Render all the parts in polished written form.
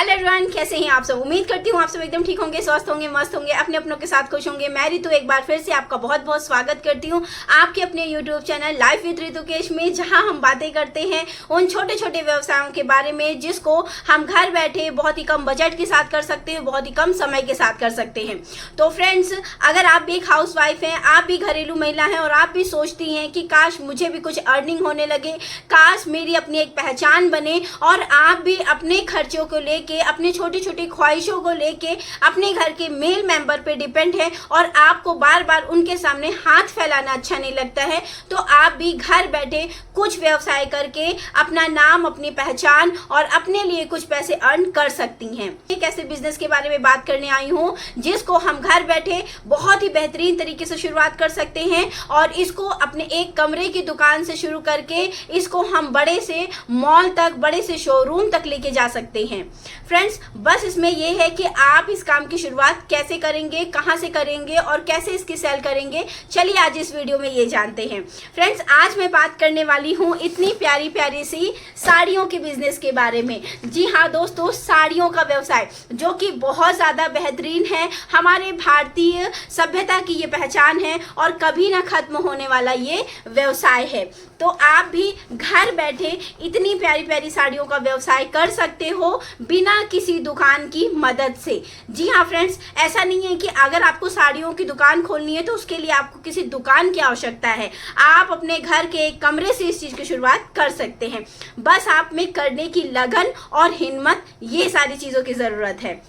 Hello everyone, कैसे हैं आप सब। उम्मीद करती हूँ आप सब एकदम ठीक होंगे, स्वस्थ होंगे, मस्त होंगे, अपने अपनों के साथ खुश होंगे। मैं रितु एक बार फिर से आपका बहुत बहुत स्वागत करती हूँ आपके अपने यूट्यूब चैनल लाइफ विद रितुकेश में, जहाँ हम बातें करते हैं उन छोटे छोटे व्यवसायों के बारे में जिसको हम घर बैठे बहुत ही कम बजट के साथ कर सकते हैं, बहुत ही कम समय के साथ कर सकते हैं। तो फ्रेंड्स, अगर आप भी एक हाउस वाइफ हैं, आप भी घरेलू महिला हैं और आप भी सोचती हैं कि काश मुझे भी कुछ अर्निंग होने लगे, काश मेरी अपनी एक पहचान बने और आप भी अपने खर्चों को लेके, अपने छोटी छोटी ख्वाहिशों को लेके अपने घर के मेल मेंबर पे डिपेंड है और आपको बार बार उनके सामने हाथ फैलाना अच्छा नहीं लगता है, तो आप भी घर बैठे कुछ व्यवसाय करके अपना नाम, अपनी पहचान और अपने लिए कुछ पैसे अर्न कर सकती हैं। एक ऐसे बिजनेस के बारे में बात करने आई हूँ जिसको हम घर बैठे बहुत ही बेहतरीन तरीके से शुरुआत कर सकते हैं और इसको अपने एक कमरे की दुकान से शुरू करके इसको हम बड़े से मॉल तक, बड़े से शोरूम तक लेके जा सकते हैं। फ्रेंड्स, बस इसमें यह है कि आप इस काम की शुरुआत कैसे करेंगे, कहां से करेंगे और कैसे इसकी सेल करेंगे। चलिए आज इस वीडियो में ये जानते हैं। फ्रेंड्स, आज मैं बात करने वाली हूं इतनी प्यारी प्यारी सी साड़ियों के बिजनेस के बारे में। जी हाँ दोस्तों, साड़ियों का व्यवसाय जो कि बहुत ज्यादा बेहतरीन है, हमारे भारतीय सभ्यता की ये पहचान है और कभी ना खत्म होने वाला ये व्यवसाय है। तो आप भी घर बैठे इतनी प्यारी प्यारी साड़ियों का व्यवसाय कर सकते हो बिना किसी दुकान की मदद से। जी हाँ फ्रेंड्स, ऐसा नहीं है कि अगर आपको साड़ियों की दुकान खोलनी है तो उसके लिए आपको किसी दुकान की आवश्यकता है। आप अपने घर के एक कमरे से इस चीज की शुरुआत कर सकते हैं। बस आप में करने की लगन और हिम्मत, ये सारी चीजों की जरूरत है,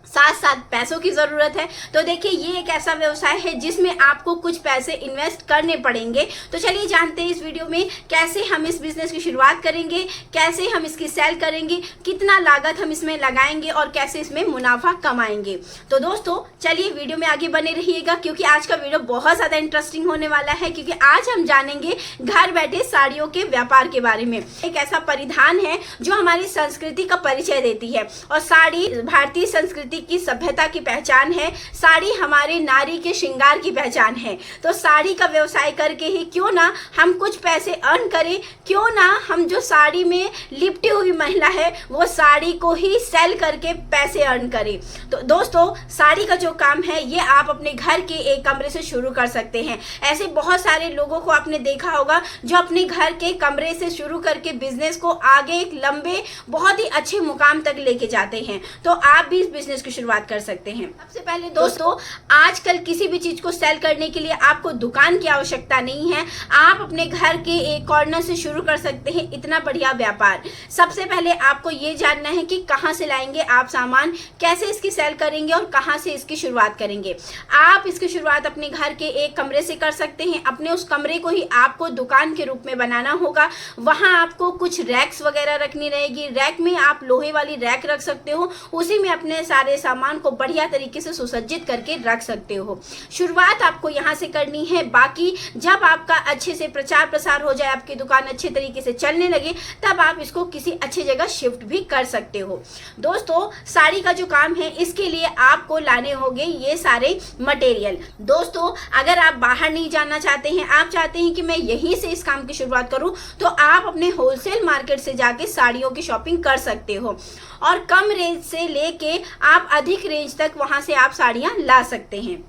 साथ साथ पैसों की जरूरत है। तो देखिए, ये एक ऐसा व्यवसाय है जिसमें आपको कुछ पैसे इन्वेस्ट करने पड़ेंगे। तो चलिए जानते हैं इस वीडियो में कैसे हम इस बिजनेस की शुरुआत करेंगे, कैसे हम इसकी सेल करेंगे, कितना लागत हम इसमें लगाएंगे और कैसे इसमें मुनाफा कमाएंगे। तो दोस्तों चलिए वीडियो में आगे बने रहिएगा क्योंकि आज का वीडियो बहुत ज्यादा इंटरेस्टिंग होने वाला है, क्योंकि आज हम जानेंगे घर बैठे साड़ियों के व्यापार के बारे में। एक ऐसा परिधान है जो हमारी संस्कृति का परिचय देती है और साड़ी भारतीय संस्कृति की सभ्यता की पहचान है। साड़ी हमारे नारी के श्रृंगार की पहचान है। तो साड़ी का व्यवसाय करके ही क्यों ना हम कुछ पैसे अर्न करें, क्यों ना हम जो साड़ी में लिपटी हुई महिला है वो साड़ी को ही सेल करके पैसे अर्न करें। तो दोस्तों, साड़ी का जो काम है ये आप अपने घर के एक कमरे से शुरू कर सकते हैं। ऐसे बहुत सारे लोगों को आपने देखा होगा जो अपने घर के कमरे से शुरू करके बिजनेस को आगे एक लंबे, बहुत ही अच्छे मुकाम तक लेके जाते हैं। तो आप भी इस बिजनेस की शुरुआत कर सकते हैं। सबसे पहले दोस्तों, आजकल किसी भी चीज को सेल करने के लिए आपको दुकान की आवश्यकता नहीं है। आप अपने घर के एक कॉर्नर से शुरू कर सकते हैं इतना बढ़िया व्यापार। सबसे पहले आपको ये जानना है कि कहां से लाएंगे आप सामान, कैसे इसकी सेल करेंगे और कहां से इसकी शुरुआत करेंगे। आप इसकी शुरुआत अपने घर के एक कमरे से कर सकते हैं। अपने उस कमरे को ही आपको दुकान के रूप में बनाना होगा। वहां आपको कुछ रैक्स वगैरह रखनी रहेगी। रैक में आप लोहे वाली रैक रख सकते हो, उसी में अपने सारे सामान को बढ़िया तरीके से सुसज्जित करके रख सकते हो। शुरुआत आपको यहाँ से करनी है। बाकी जब आपका अच्छे से प्रचार प्रसार हो जाए, आपकी दुकान अच्छे तरीके से चलने लगे, तब आप इसको किसी अच्छी जगह शिफ्ट भी कर सकते हो। दोस्तों, साड़ी का जो काम है इसके लिए आपको लाने होंगे ये सारे मटेरियल। दोस्तों, अगर आप बाहर नहीं जाना चाहते हैं, आप चाहते हैं कि मैं यहीं से इस काम की शुरुआत करूं, तो आप अपने होलसेल मार्केट से जाके साड़ियों की शॉपिंग कर सकते हो और कम रेंज से लेके आप अधिक रेंज तक वहां से आप साड़ियां ला सकते हैं।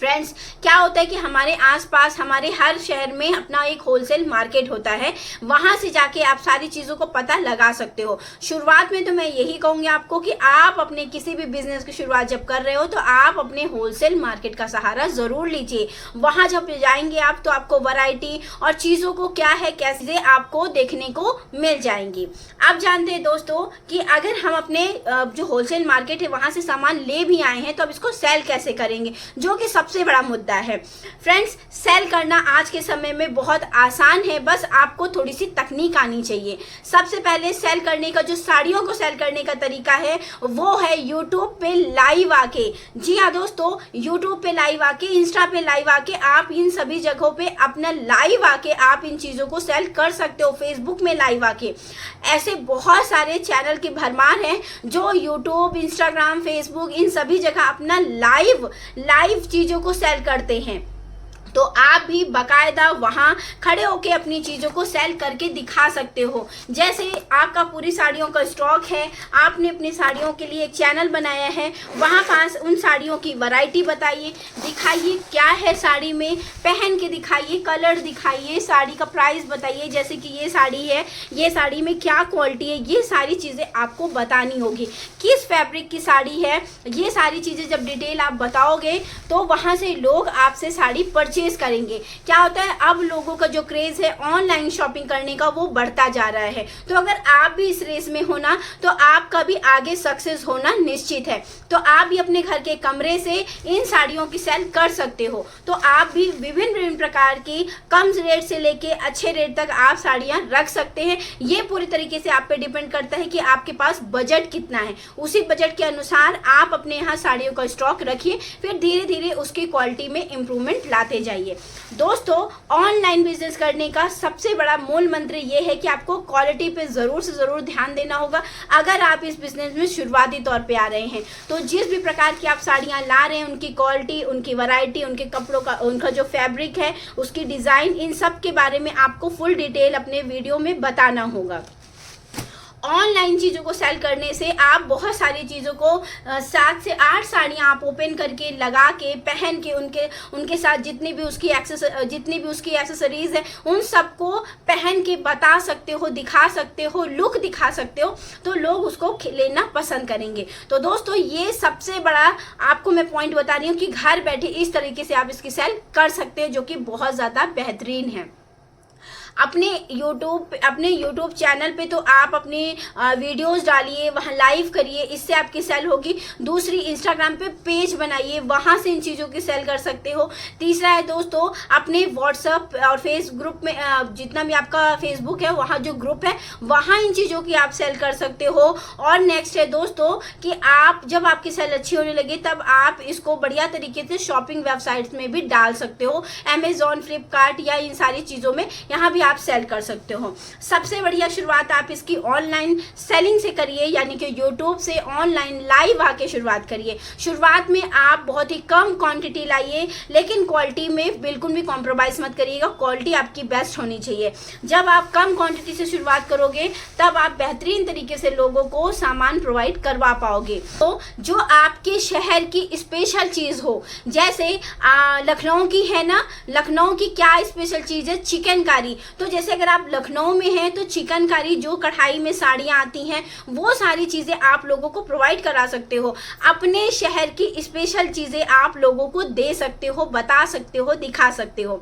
फ्रेंड्स, क्या होता है कि हमारे आसपास, हमारे हर शहर में अपना एक होलसेल मार्केट होता है, वहां से जाके आप सारी चीजों को पता लगा सकते हो। शुरुआत में तो मैं यही कहूंगी आपको कि आप अपने किसी भी बिजनेस की शुरुआत जब कर रहे हो तो आप अपने होलसेल मार्केट का सहारा जरूर लीजिए। वहां जब जाएंगे आप तो आपको वैरायटी और चीजों को क्या है, कैसे आपको देखने को मिल जाएंगी। आप जानते हैं दोस्तों कि अगर हम अपने जो होलसेल मार्केट है वहां से सामान ले भी आए हैं तो अब इसको सेल कैसे करेंगे, जो कि सबसे बड़ा मुद्दा है। फ्रेंड्स, सेल करना आज के समय में बहुत आसान है, बस आपको थोड़ी सी तकनीक आनी चाहिए। सबसे पहले सेल करने का, जो साड़ियों को सेल करने का तरीका है वो है यूट्यूब पे लाइव आके। जी हाँ दोस्तों, यूट्यूब पे लाइव आके, इंस्टा पे लाइव आके, आप इन सभी जगहों पे अपना लाइव आके आप इन चीजों को सेल कर सकते हो। फेसबुक में लाइव आके ऐसे बहुत सारे चैनल की भरमार है जो यूट्यूब, इंस्टाग्राम, फेसबुक, इन सभी जगह अपना लाइव चीजों को सेल करते हैं। तो आप भी बाकायदा वहाँ खड़े होके अपनी चीज़ों को सेल करके दिखा सकते हो। जैसे आपका पूरी साड़ियों का स्टॉक है, आपने अपनी साड़ियों के लिए एक चैनल बनाया है, वहाँ पास उन साड़ियों की वैरायटी बताइए, दिखाइए क्या है साड़ी में, पहन के दिखाइए, कलर दिखाइए, साड़ी का प्राइस बताइए। जैसे कि ये साड़ी है, ये साड़ी में क्या क्वालिटी है, ये सारी चीज़ें आपको बतानी होगी। किस फैब्रिक की साड़ी है, ये सारी चीज़ें जब डिटेल आप बताओगे तो वहाँ से लोग आपसे साड़ी परचेज करेंगे। क्या होता है, अब लोगों का जो क्रेज है ऑनलाइन शॉपिंग करने का वो बढ़ता जा रहा है। तो अगर आप भी इस रेस में होना तो आपका भी आगे सक्सेस होना निश्चित है। तो आप भी अपने घर के कमरे से इन साड़ियों की सेल कर सकते हो। तो आप भी विभिन्न विभिन्न प्रकार की कम रेट से लेके अच्छे रेट तक आप साड़ियां रख सकते हैं। ये पूरी तरीके से आप पे डिपेंड करता है कि आपके पास बजट कितना है। उसी बजट के अनुसार आप अपने यहाँ साड़ियों का स्टॉक रखिए, फिर धीरे धीरे उसकी क्वालिटी में इंप्रूवमेंट लाते जाइए। दोस्तों, ऑनलाइन बिजनेस करने का सबसे बड़ा मूल मंत्र ये है कि आपको क्वालिटी पे ज़रूर से ज़रूर ध्यान देना होगा। अगर आप इस बिजनेस में शुरुआती तौर पे आ रहे हैं तो जिस भी प्रकार की आप साड़ियाँ ला रहे हैं, उनकी क्वालिटी, उनकी वैरायटी, उनके कपड़ों का, उनका जो फैब्रिक है, उसकी डिज़ाइन, इन सब के बारे में आपको फुल डिटेल अपने वीडियो में बताना होगा। ऑनलाइन चीज़ों को सेल करने से आप बहुत सारी चीज़ों को 7 से 8 साड़ियाँ आप ओपन करके, लगा के, पहन के, उनके साथ जितनी भी उसकी एक्सेसरीज है उन सबको पहन के बता सकते हो, दिखा सकते हो, लुक दिखा सकते हो, तो लोग उसको लेना पसंद करेंगे। तो दोस्तों, ये सबसे बड़ा आपको मैं पॉइंट बता रही हूँ कि घर बैठे इस तरीके से आप इसकी सेल कर सकते हो, जो कि बहुत ज़्यादा बेहतरीन है। अपने यूट्यूब चैनल पे तो आप अपनी वीडियोस डालिए, वहाँ लाइव करिए, इससे आपकी सेल होगी। दूसरी, इंस्टाग्राम पे पेज बनाइए, वहाँ से इन चीज़ों की सेल कर सकते हो। तीसरा है दोस्तों, अपने व्हाट्सएप और फेस ग्रुप में, जितना भी आपका फेसबुक है वहाँ जो ग्रुप है वहाँ इन चीज़ों की आप सेल कर सकते हो। और नेक्स्ट है दोस्तों कि आप जब आपकी सेल अच्छी होने लगे तब आप इसको बढ़िया तरीके से शॉपिंग वेबसाइट्स में भी डाल सकते हो, अमेजोन, फ्लिपकार्ट या इन सारी चीज़ों में, यहाँ भी आप सेल कर सकते हो। सबसे बढ़िया शुरुआत आप इसकी ऑनलाइन सेलिंग से करिए, यानी कि यूट्यूब से ऑनलाइन लाइव आके शुरुआत करिए। शुरुआत में आप बहुत ही कम क्वांटिटी लाइए, लेकिन क्वालिटी में बिल्कुल भी कॉम्प्रोमाइज़ मत करिएगा। क्वालिटी आपकी बेस्ट होनी चाहिए। जब आप कम क्वांटिटी से शुरुआत करोगे तब आप बेहतरीन तरीके से लोगों को सामान प्रोवाइड करवा पाओगे। तो जो आपके शहर की स्पेशल चीज़ हो, जैसे लखनऊ की है ना, लखनऊ की क्या स्पेशल चीज़ है, चिकनकारी। तो जैसे अगर आप लखनऊ में हैं तो चिकनकारी, जो कढ़ाई में साड़ियाँ आती हैं, वो सारी चीज़ें आप लोगों को प्रोवाइड करा सकते हो। अपने शहर की स्पेशल चीज़ें आप लोगों को दे सकते हो, बता सकते हो, दिखा सकते हो।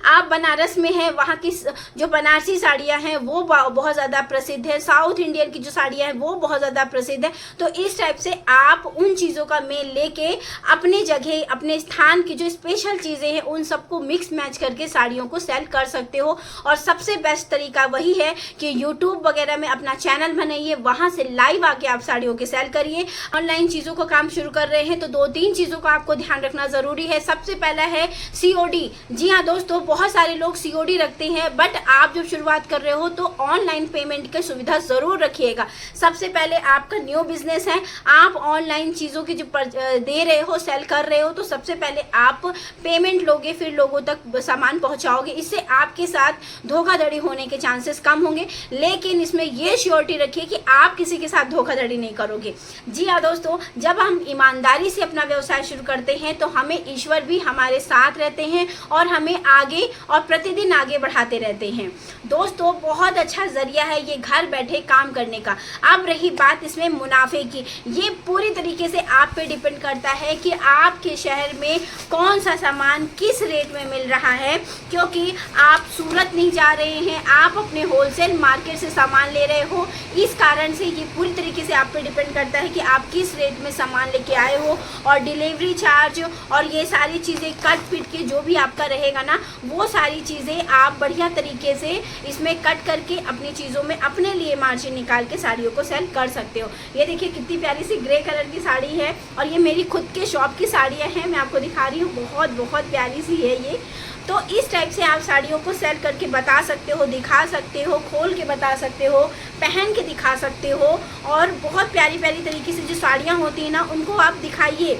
आप बनारस में हैं, वहाँ की जो बनारसी साड़ियाँ हैं वो बहुत ज़्यादा प्रसिद्ध है। साउथ इंडियन की जो साड़ियाँ हैं वो बहुत ज़्यादा प्रसिद्ध है। तो इस टाइप से आप उन चीज़ों का मेल लेके अपने जगह, अपने स्थान की जो स्पेशल चीज़ें हैं उन सबको मिक्स मैच करके साड़ियों को सेल कर सकते हो। और सबसे बेस्ट तरीका वही है कि यूट्यूब वगैरह में अपना चैनल बनाइए, वहाँ से लाइव आके आप साड़ियों के सेल करिए। ऑनलाइन चीज़ों का काम शुरू कर रहे हैं तो 2-3 चीज़ों का आपको ध्यान रखना ज़रूरी है। सबसे पहला है COD। जी हाँ दोस्तों, बहुत सारे लोग COD रखते हैं, बट आप जब शुरुआत कर रहे हो तो ऑनलाइन पेमेंट की सुविधा ज़रूर रखिएगा। सबसे पहले आपका न्यू बिजनेस है, आप ऑनलाइन चीज़ों की जो दे रहे हो, सेल कर रहे हो, तो सबसे पहले आप पेमेंट लोगे, फिर लोगों तक सामान पहुँचाओगे। इससे आपके साथ धोखाधड़ी होने के चांसेस कम होंगे, लेकिन इसमें ये श्योरिटी रखिए कि आप किसी के साथ धोखाधड़ी नहीं करोगे। जी हाँ दोस्तों, जब हम ईमानदारी से अपना व्यवसाय शुरू करते हैं तो हमें ईश्वर भी हमारे साथ रहते हैं और हमें आगे और प्रतिदिन आगे बढ़ाते रहते हैं। दोस्तों, बहुत अच्छा जरिया है ये घर बैठे काम करने का। अब रही बात इसमें मुनाफे की, ये पूरी तरीके से आप पे डिपेंड करता है कि आपके शहर में कौन सा सामान किस रेट में मिल रहा है। क्योंकि आप सूरत नहीं जा रहे हैं, आप अपने होलसेल मार्केट से सामान ले रहे हो, इस कारण से ये पूरी तरीके से आप पे डिपेंड करता है कि आप किस रेट में सामान लेके आए हो। और डिलीवरी चार्ज और ये सारी चीज़ें कट पिट के जो भी आपका रहेगा ना, वो सारी चीज़ें आप बढ़िया तरीके से इसमें कट करके अपनी चीज़ों में अपने लिए मार्जिन निकाल के साड़ियों को सेल कर सकते हो। ये देखिए कितनी प्यारी सी ग्रे कलर की साड़ी है, और ये मेरी खुद के शॉप की साड़ियाँ हैं, मैं आपको दिखा रही हूँ, बहुत बहुत प्यारी सी है ये। तो इस टाइप से आप साड़ियों को सेल करके बता सकते हो, दिखा सकते हो, खोल के बता सकते हो, पहन के दिखा सकते हो। और बहुत प्यारी प्यारी तरीके से जो साड़ियाँ होती हैं ना, उनको आप दिखाइए।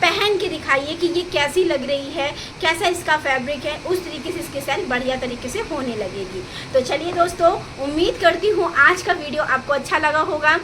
पहन के दिखाइए कि ये कैसी लग रही है, कैसा इसका फैब्रिक है, उस तरीके से इसकी सेल बढ़िया तरीके से होने लगेगी। तो चलिए दोस्तों, उम्मीद करती हूँ आज का वीडियो आपको अच्छा लगा होगा।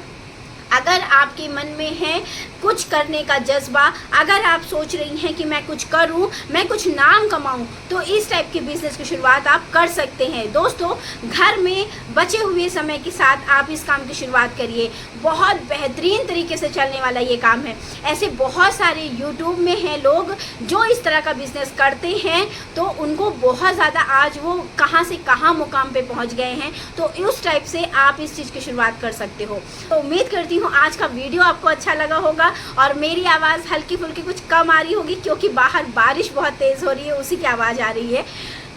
अगर आपके मन में है कुछ करने का जज्बा, अगर आप सोच रही हैं कि मैं कुछ करूं, मैं कुछ नाम कमाऊं, तो इस टाइप के बिजनेस की शुरुआत आप कर सकते हैं। दोस्तों, घर में बचे हुए समय के साथ आप इस काम की शुरुआत करिए। बहुत बेहतरीन तरीके से चलने वाला ये काम है। ऐसे बहुत सारे यूट्यूब में हैं लोग जो इस तरह का बिजनेस करते हैं, तो उनको बहुत ज़्यादा आज वो कहाँ से कहाँ मुकाम पे पहुँच गए हैं। तो उस टाइप से आप इस चीज़ की शुरुआत कर सकते हो। तो उम्मीद करती हूँ आज का वीडियो आपको अच्छा लगा होगा और मेरी आवाज़ हल्की फुल्की कुछ कम आ रही होगी क्योंकि बाहर बारिश बहुत तेज़ हो रही है, उसी की आवाज़ आ रही है।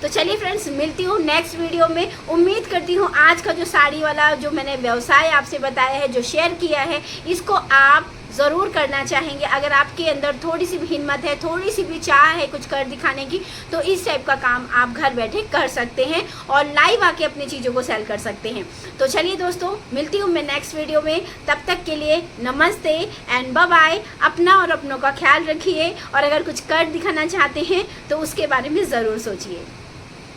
तो चलिए फ्रेंड्स, मिलती हूँ नेक्स्ट वीडियो में। उम्मीद करती हूँ आज का जो साड़ी वाला जो मैंने व्यवसाय आपसे बताया है, जो शेयर किया है, इसको आप ज़रूर करना चाहेंगे। अगर आपके अंदर थोड़ी सी भी हिम्मत है, थोड़ी सी भी चाह है कुछ कर दिखाने की, तो इस टाइप का काम आप घर बैठे कर सकते हैं और लाइव आके अपनी चीज़ों को सेल कर सकते हैं। तो चलिए दोस्तों, मिलती हूँ मैं नेक्स्ट वीडियो में। तब तक के लिए नमस्ते एंड बाय बाय। अपना और अपनों का ख्याल रखिए और अगर कुछ कर दिखाना चाहते हैं तो उसके बारे में ज़रूर सोचिए।